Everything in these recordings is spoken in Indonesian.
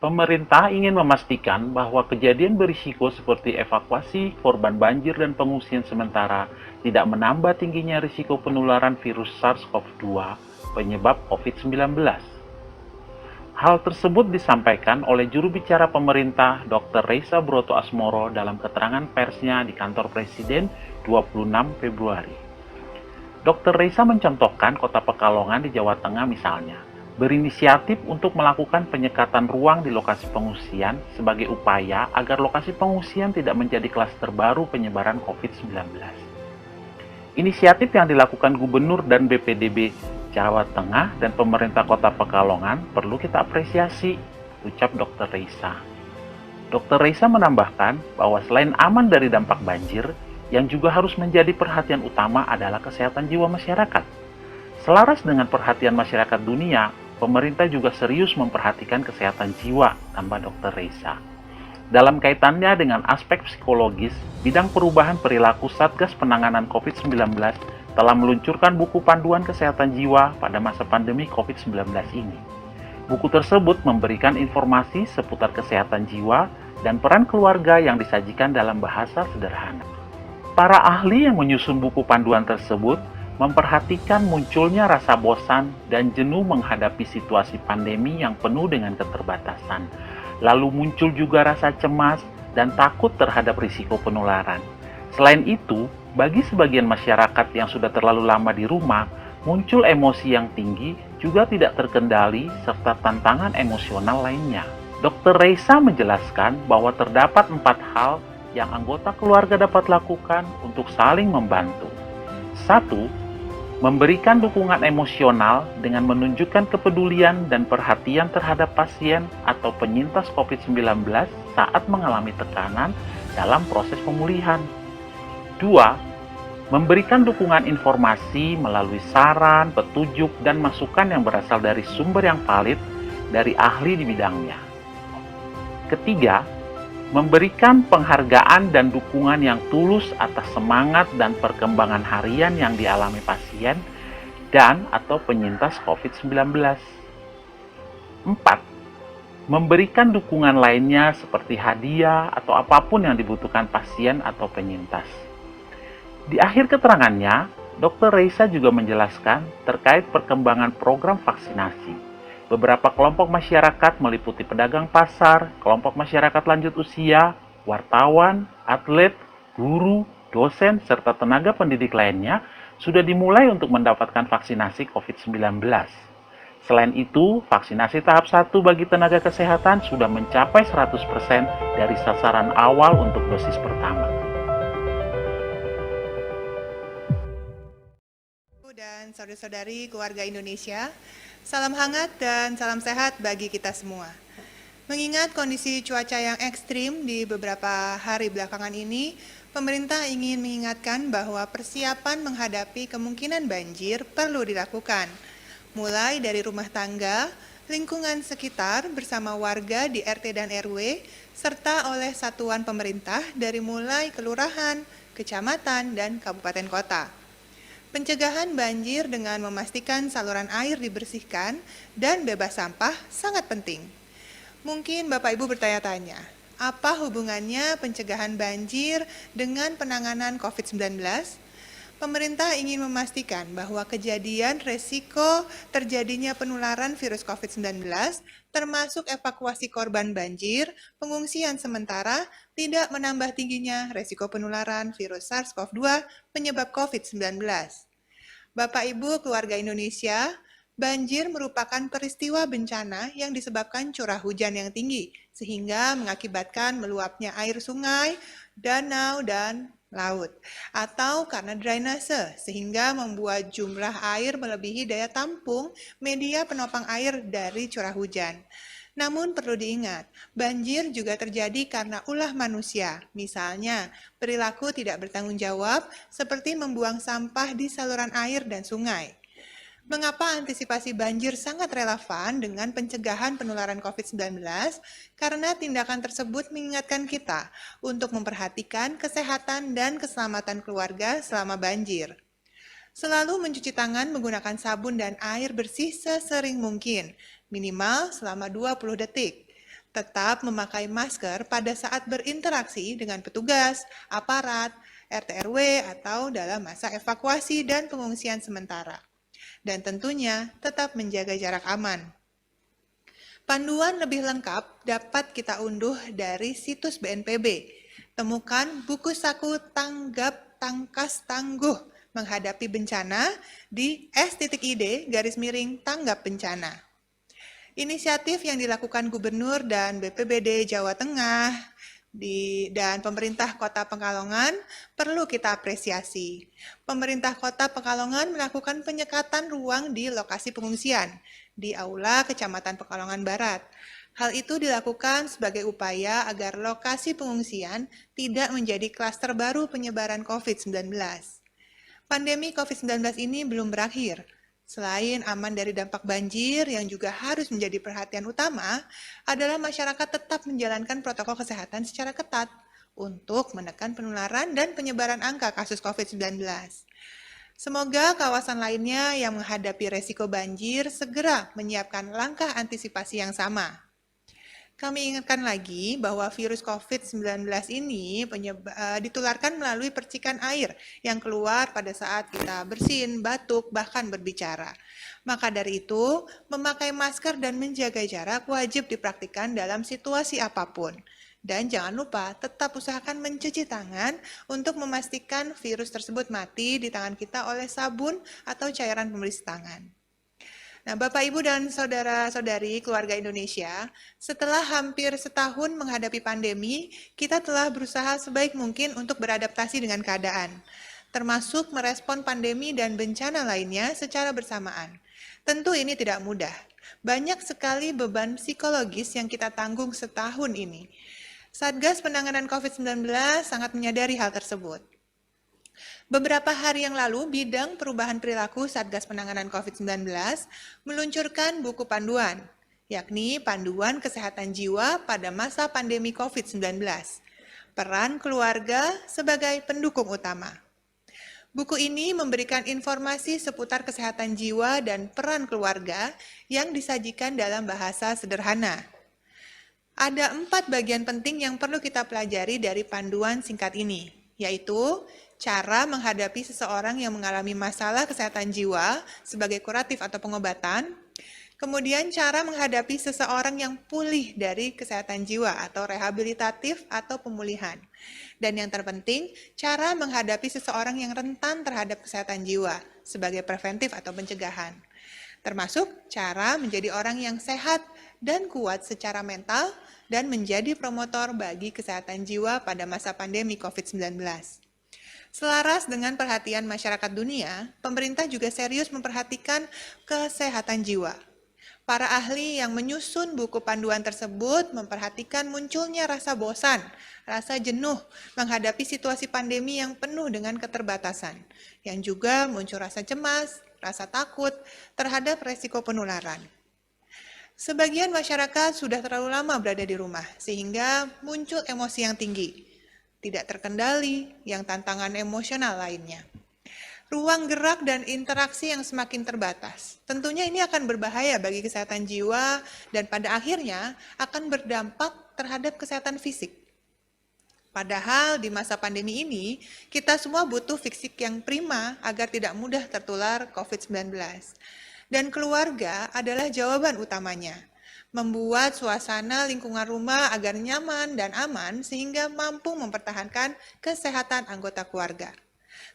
Pemerintah ingin memastikan bahwa kejadian berisiko seperti evakuasi korban banjir dan pengungsian sementara tidak menambah tingginya risiko penularan virus SARS-CoV-2 penyebab COVID-19. Hal tersebut disampaikan oleh juru bicara pemerintah Dr. Reysa Brotoasmoro dalam keterangan persnya di kantor Presiden 26 Februari. Dr. Reysa mencontohkan kota Pekalongan di Jawa Tengah misalnya, berinisiatif untuk melakukan penyekatan ruang di lokasi pengungsian sebagai upaya agar lokasi pengungsian tidak menjadi klaster baru penyebaran COVID-19. Inisiatif yang dilakukan Gubernur dan BPDB Jawa Tengah dan pemerintah kota Pekalongan perlu kita apresiasi, ucap Dr. Reysa. Dr. Reysa menambahkan bahwa selain aman dari dampak banjir, yang juga harus menjadi perhatian utama adalah kesehatan jiwa masyarakat. Selaras dengan perhatian masyarakat dunia, pemerintah juga serius memperhatikan kesehatan jiwa, tambah Dr. Reysa. Dalam kaitannya dengan aspek psikologis, bidang perubahan perilaku Satgas Penanganan COVID-19 telah meluncurkan buku panduan kesehatan jiwa pada masa pandemi COVID-19 ini. Buku tersebut memberikan informasi seputar kesehatan jiwa dan peran keluarga yang disajikan dalam bahasa sederhana. Para ahli yang menyusun buku panduan tersebut memperhatikan munculnya rasa bosan dan jenuh menghadapi situasi pandemi yang penuh dengan keterbatasan. Lalu muncul juga rasa cemas dan takut terhadap risiko penularan. Selain itu, bagi sebagian masyarakat yang sudah terlalu lama di rumah, muncul emosi yang tinggi juga tidak terkendali serta tantangan emosional lainnya. Dr. Reysa menjelaskan bahwa terdapat 4 hal yang anggota keluarga dapat lakukan untuk saling membantu. 1. Memberikan dukungan emosional dengan menunjukkan kepedulian dan perhatian terhadap pasien atau penyintas COVID-19 saat mengalami tekanan dalam proses pemulihan. 2. Memberikan dukungan informasi melalui saran, petunjuk, dan masukan yang berasal dari sumber yang valid dari ahli di bidangnya. Ketiga, memberikan penghargaan dan dukungan yang tulus atas semangat dan perkembangan harian yang dialami pasien dan atau penyintas COVID-19. 4. Memberikan dukungan lainnya seperti hadiah atau apapun yang dibutuhkan pasien atau penyintas. Di akhir keterangannya, Dr. Reysa juga menjelaskan terkait perkembangan program vaksinasi. Beberapa kelompok masyarakat meliputi pedagang pasar, kelompok masyarakat lanjut usia, wartawan, atlet, guru, dosen, serta tenaga pendidik lainnya sudah dimulai untuk mendapatkan vaksinasi COVID-19. Selain itu, vaksinasi tahap 1 bagi tenaga kesehatan sudah mencapai 100% dari sasaran awal untuk dosis pertama. Dan saudara-saudari keluarga Indonesia, salam hangat dan salam sehat bagi kita semua. Mengingat kondisi cuaca yang ekstrim di beberapa hari belakangan ini, pemerintah ingin mengingatkan bahwa persiapan menghadapi kemungkinan banjir perlu dilakukan, mulai dari rumah tangga, lingkungan sekitar bersama warga di RT dan RW, serta oleh satuan pemerintah dari mulai kelurahan, kecamatan, dan kabupaten kota. Pencegahan banjir dengan memastikan saluran air dibersihkan dan bebas sampah sangat penting. Mungkin Bapak Ibu bertanya-tanya, apa hubungannya pencegahan banjir dengan penanganan COVID-19? Pemerintah ingin memastikan bahwa kejadian resiko terjadinya penularan virus COVID-19, termasuk evakuasi korban banjir, pengungsian sementara, tidak menambah tingginya resiko penularan virus SARS-CoV-2 penyebab COVID-19. Bapak Ibu keluarga Indonesia, banjir merupakan peristiwa bencana yang disebabkan curah hujan yang tinggi, sehingga mengakibatkan meluapnya air sungai, danau, dan laut, atau karena drainase, sehingga membuat jumlah air melebihi daya tampung media penopang air dari curah hujan. Namun perlu diingat, banjir juga terjadi karena ulah manusia, misalnya perilaku tidak bertanggung jawab seperti membuang sampah di saluran air dan sungai. Mengapa antisipasi banjir sangat relevan dengan pencegahan penularan COVID-19? Karena tindakan tersebut mengingatkan kita untuk memperhatikan kesehatan dan keselamatan keluarga selama banjir. Selalu mencuci tangan menggunakan sabun dan air bersih sesering mungkin, minimal selama 20 detik. Tetap memakai masker pada saat berinteraksi dengan petugas, aparat, RT/RW, atau dalam masa evakuasi dan pengungsian sementara. Dan tentunya tetap menjaga jarak aman. Panduan lebih lengkap dapat kita unduh dari situs BNPB. Temukan buku saku Tanggap Tangkas Tangguh menghadapi bencana di s.id/tanggap bencana. Inisiatif yang dilakukan Gubernur dan BPBD Jawa Tengah dan pemerintah Kota Pekalongan perlu kita apresiasi. Pemerintah Kota Pekalongan melakukan penyekatan ruang di lokasi pengungsian di Aula Kecamatan Pekalongan Barat. Hal itu dilakukan sebagai upaya agar lokasi pengungsian tidak menjadi klaster baru penyebaran COVID-19. Pandemi COVID-19 ini belum berakhir. Selain aman dari dampak banjir yang juga harus menjadi perhatian utama, adalah masyarakat tetap menjalankan protokol kesehatan secara ketat untuk menekan penularan dan penyebaran angka kasus COVID-19. Semoga kawasan lainnya yang menghadapi resiko banjir segera menyiapkan langkah antisipasi yang sama. Kami ingatkan lagi bahwa virus COVID-19 ini ditularkan melalui percikan air yang keluar pada saat kita bersin, batuk, bahkan berbicara. Maka dari itu, memakai masker dan menjaga jarak wajib dipraktikkan dalam situasi apapun. Dan jangan lupa tetap usahakan mencuci tangan untuk memastikan virus tersebut mati di tangan kita oleh sabun atau cairan pembersih tangan. Nah, Bapak, Ibu, dan saudara-saudari keluarga Indonesia, setelah hampir setahun menghadapi pandemi, kita telah berusaha sebaik mungkin untuk beradaptasi dengan keadaan, termasuk merespon pandemi dan bencana lainnya secara bersamaan. Tentu ini tidak mudah. Banyak sekali beban psikologis yang kita tanggung setahun ini. Satgas Penanganan COVID-19 sangat menyadari hal tersebut. Beberapa hari yang lalu, Bidang Perubahan Perilaku Satgas Penanganan COVID-19 meluncurkan buku panduan, yakni Panduan Kesehatan Jiwa pada Masa Pandemi COVID-19, Peran Keluarga sebagai Pendukung Utama. Buku ini memberikan informasi seputar kesehatan jiwa dan peran keluarga yang disajikan dalam bahasa sederhana. Ada 4 bagian penting yang perlu kita pelajari dari panduan singkat ini, yaitu cara menghadapi seseorang yang mengalami masalah kesehatan jiwa sebagai kuratif atau pengobatan, kemudian cara menghadapi seseorang yang pulih dari kesehatan jiwa atau rehabilitatif atau pemulihan, dan yang terpenting, cara menghadapi seseorang yang rentan terhadap kesehatan jiwa sebagai preventif atau pencegahan, termasuk cara menjadi orang yang sehat dan kuat secara mental dan menjadi promotor bagi kesehatan jiwa pada masa pandemi COVID-19. Selaras dengan perhatian masyarakat dunia, pemerintah juga serius memperhatikan kesehatan jiwa. Para ahli yang menyusun buku panduan tersebut memperhatikan munculnya rasa bosan, rasa jenuh menghadapi situasi pandemi yang penuh dengan keterbatasan, yang juga muncul rasa cemas, rasa takut terhadap resiko penularan. Sebagian masyarakat sudah terlalu lama berada di rumah, sehingga muncul emosi yang tinggi, tidak terkendali, yang tantangan emosional lainnya. Ruang gerak dan interaksi yang semakin terbatas. Tentunya ini akan berbahaya bagi kesehatan jiwa dan pada akhirnya akan berdampak terhadap kesehatan fisik. Padahal di masa pandemi ini, kita semua butuh fisik yang prima agar tidak mudah tertular COVID-19. Dan keluarga adalah jawaban utamanya. Membuat suasana lingkungan rumah agar nyaman dan aman sehingga mampu mempertahankan kesehatan anggota keluarga.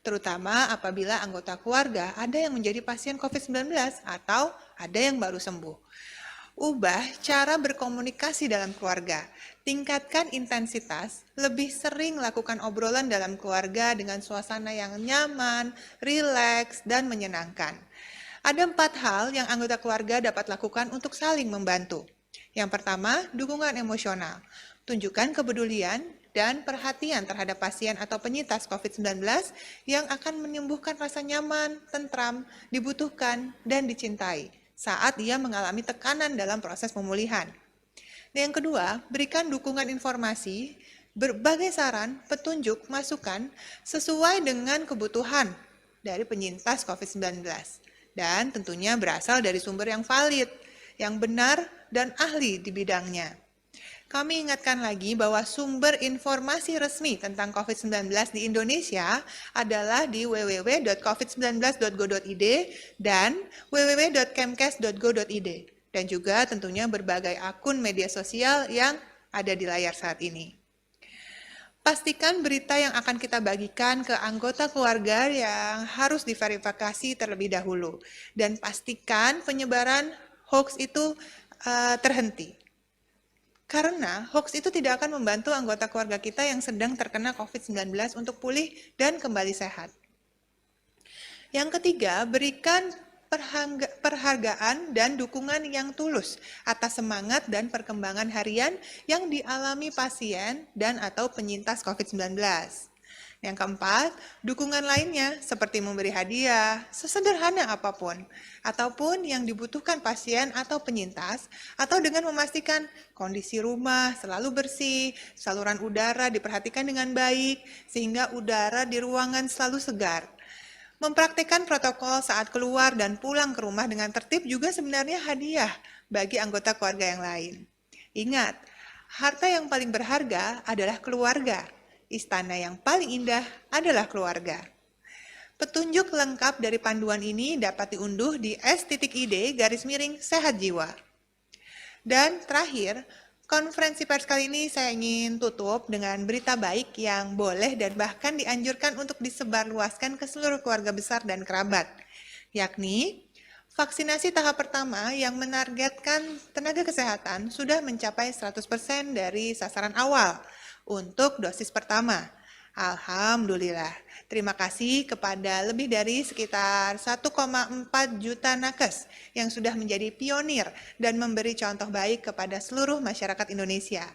Terutama apabila anggota keluarga ada yang menjadi pasien COVID-19 atau ada yang baru sembuh. Ubah cara berkomunikasi dalam keluarga, tingkatkan intensitas, lebih sering lakukan obrolan dalam keluarga dengan suasana yang nyaman, rileks, dan menyenangkan. Ada 4 hal yang anggota keluarga dapat lakukan untuk saling membantu. Yang pertama, dukungan emosional. Tunjukkan kepedulian dan perhatian terhadap pasien atau penyintas COVID-19 yang akan menyembuhkan rasa nyaman, tentram, dibutuhkan, dan dicintai saat ia mengalami tekanan dalam proses pemulihan. Yang kedua, berikan dukungan informasi, berbagai saran, petunjuk, masukan sesuai dengan kebutuhan dari penyintas COVID-19. Dan tentunya berasal dari sumber yang valid, yang benar, dan ahli di bidangnya. Kami ingatkan lagi bahwa sumber informasi resmi tentang COVID-19 di Indonesia adalah di www.covid19.go.id dan www.kemkes.go.id dan juga tentunya berbagai akun media sosial yang ada di layar saat ini. Pastikan berita yang akan kita bagikan ke anggota keluarga yang harus diverifikasi terlebih dahulu dan pastikan penyebaran hoax itu terhenti. Karena hoax itu tidak akan membantu anggota keluarga kita yang sedang terkena COVID-19 untuk pulih dan kembali sehat. Yang ketiga, berikan perhargaan dan dukungan yang tulus atas semangat dan perkembangan harian yang dialami pasien dan atau penyintas COVID-19. Yang keempat, dukungan lainnya seperti memberi hadiah, sesederhana apapun, ataupun yang dibutuhkan pasien atau penyintas, atau dengan memastikan kondisi rumah selalu bersih, saluran udara diperhatikan dengan baik, sehingga udara di ruangan selalu segar. Mempraktikkan protokol saat keluar dan pulang ke rumah dengan tertib juga sebenarnya hadiah bagi anggota keluarga yang lain. Ingat, harta yang paling berharga adalah keluarga. Istana yang paling indah adalah keluarga. Petunjuk lengkap dari panduan ini dapat diunduh di s.id/sehat jiwa. Dan terakhir, konferensi pers kali ini saya ingin tutup dengan berita baik yang boleh dan bahkan dianjurkan untuk disebarluaskan ke seluruh keluarga besar dan kerabat, yakni vaksinasi tahap pertama yang menargetkan tenaga kesehatan sudah mencapai 100% dari sasaran awal untuk dosis pertama. Alhamdulillah. Terima kasih kepada lebih dari sekitar 1,4 juta nakes yang sudah menjadi pionir dan memberi contoh baik kepada seluruh masyarakat Indonesia.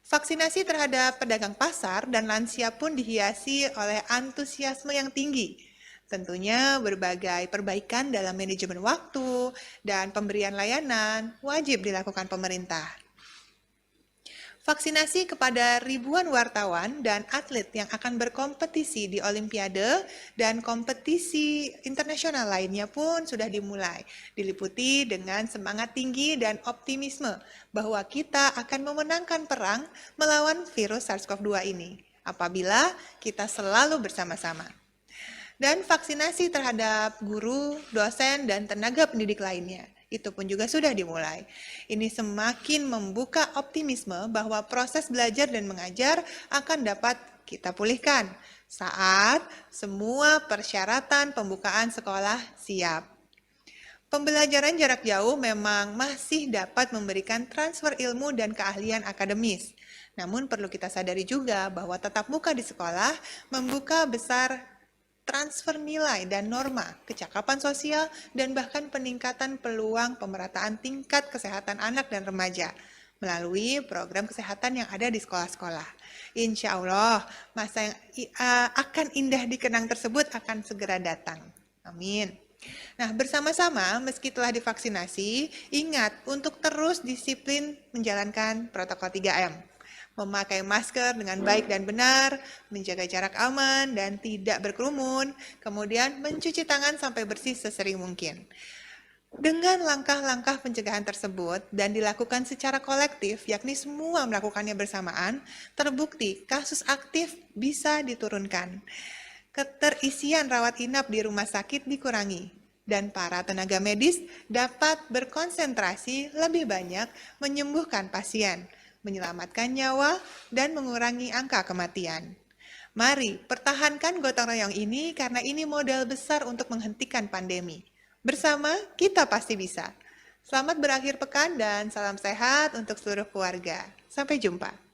Vaksinasi terhadap pedagang pasar dan lansia pun dihiasi oleh antusiasme yang tinggi. Tentunya berbagai perbaikan dalam manajemen waktu dan pemberian layanan wajib dilakukan pemerintah. Vaksinasi kepada ribuan wartawan dan atlet yang akan berkompetisi di Olimpiade dan kompetisi internasional lainnya pun sudah dimulai, diliputi dengan semangat tinggi dan optimisme bahwa kita akan memenangkan perang melawan virus SARS-CoV-2 ini apabila kita selalu bersama-sama. Dan vaksinasi terhadap guru, dosen, dan tenaga pendidik lainnya. Itu pun juga sudah dimulai. Ini semakin membuka optimisme bahwa proses belajar dan mengajar akan dapat kita pulihkan saat semua persyaratan pembukaan sekolah siap. Pembelajaran jarak jauh memang masih dapat memberikan transfer ilmu dan keahlian akademis. Namun perlu kita sadari juga bahwa tatap muka di sekolah membuka besar transfer nilai dan norma, kecakapan sosial, dan bahkan peningkatan peluang pemerataan tingkat kesehatan anak dan remaja melalui program kesehatan yang ada di sekolah-sekolah. Insya Allah, masa yang akan indah dikenang tersebut akan segera datang. Amin. Nah, bersama-sama meski telah divaksinasi, ingat untuk terus disiplin menjalankan protokol 3M. Memakai masker dengan baik dan benar, menjaga jarak aman dan tidak berkerumun, kemudian mencuci tangan sampai bersih sesering mungkin. Dengan langkah-langkah pencegahan tersebut dan dilakukan secara kolektif, yakni semua melakukannya bersamaan, terbukti kasus aktif bisa diturunkan. Keterisian rawat inap di rumah sakit dikurangi, dan para tenaga medis dapat berkonsentrasi lebih banyak menyembuhkan pasien, menyelamatkan nyawa, dan mengurangi angka kematian. Mari pertahankan gotong royong ini karena ini modal besar untuk menghentikan pandemi. Bersama kita pasti bisa. Selamat berakhir pekan dan salam sehat untuk seluruh keluarga. Sampai jumpa.